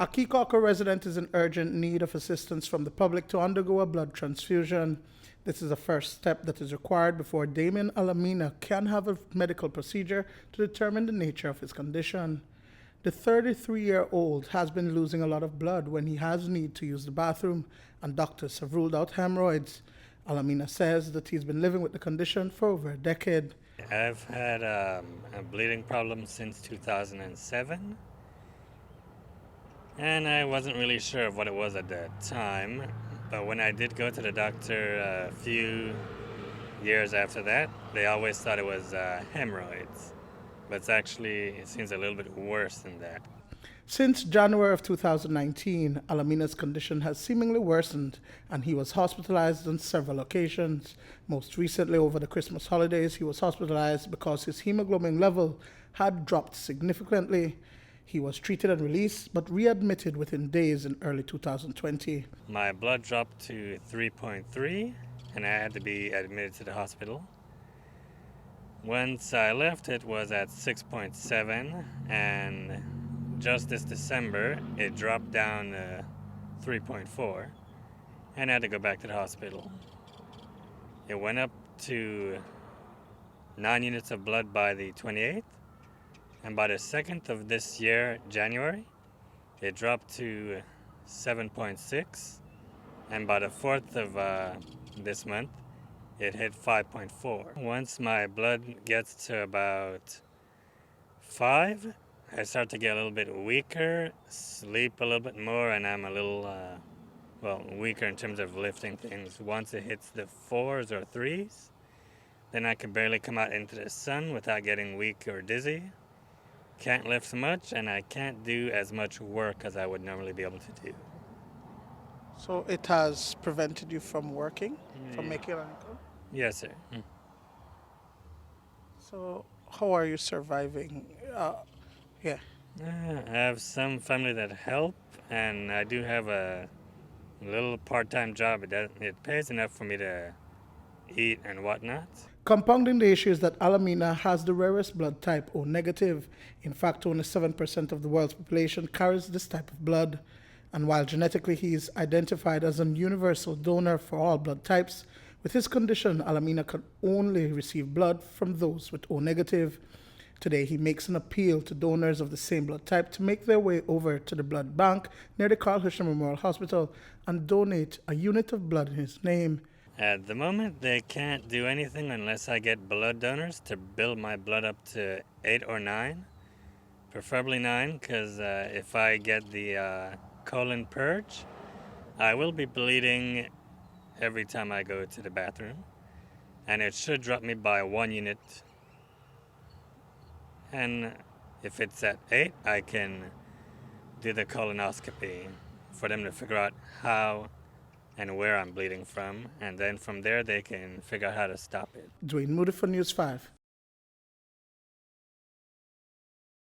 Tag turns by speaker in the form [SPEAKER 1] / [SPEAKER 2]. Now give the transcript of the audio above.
[SPEAKER 1] A Caulker resident is in urgent need of assistance from the public to undergo a blood transfusion. This is the first step that is required before Damian Alamina can have a medical procedure to determine the nature of his condition. The 33-year-old has been losing a lot of blood when he has need to use the bathroom, and doctors have ruled out hemorrhoids. Alamina says that he's been living with the condition for over a decade.
[SPEAKER 2] I've had a bleeding problem since 2007, and I wasn't really sure of what it was at that time. But when I did go to the doctor a few years after that, they always thought it was hemorrhoids. But it seems a little bit worse than that.
[SPEAKER 1] Since January of 2019, Alamina's condition has seemingly worsened, and he was hospitalized on several occasions. Most recently, over the Christmas holidays, he was hospitalized because his hemoglobin level had dropped significantly. He was treated and released, but readmitted within days in early 2020.
[SPEAKER 2] My blood dropped to 3.3, and I had to be admitted to the hospital. Once I left, it was at 6.7, and just this December, it dropped down to 3.4, and I had to go back to the hospital. It went up to 9 units of blood by the 28th, and by the 2nd of this year, January, it dropped to 7.6, and by the 4th of this month, it hit 5.4. Once my blood gets to about 5, I start to get a little bit weaker, sleep a little bit more, and I'm a little, weaker in terms of lifting things. Once it hits the 4s or 3s, then I can barely come out into the sun without getting weak or dizzy. Can't lift much, and I can't do as much work as I would normally be able to do.
[SPEAKER 1] So it has prevented you from working, from making an income?
[SPEAKER 2] Yes, sir.
[SPEAKER 1] So how are you surviving?
[SPEAKER 2] I have some family that help, and I do have a little part-time job. It pays enough for me to eat and whatnot.
[SPEAKER 1] Compounding the issue is that Alamina has the rarest blood type, O negative. In fact, only 7% of the world's population carries this type of blood. And while genetically he is identified as a universal donor for all blood types, with his condition, Alamina can only receive blood from those with O negative. Today, he makes an appeal to donors of the same blood type to make their way over to the blood bank near the Caulker Memorial Hospital and donate a unit of blood in his name.
[SPEAKER 2] At the moment, they can't do anything unless I get blood donors to build my blood up to 8 or 9, preferably 9, because if I get the colon purge, I will be bleeding every time I go to the bathroom, and it should drop me by 1 unit. And if it's at 8, I can do the colonoscopy for them to figure out how and where I'm bleeding from, and then from there they can figure out how to stop it.
[SPEAKER 1] Duane, Moody for News 5.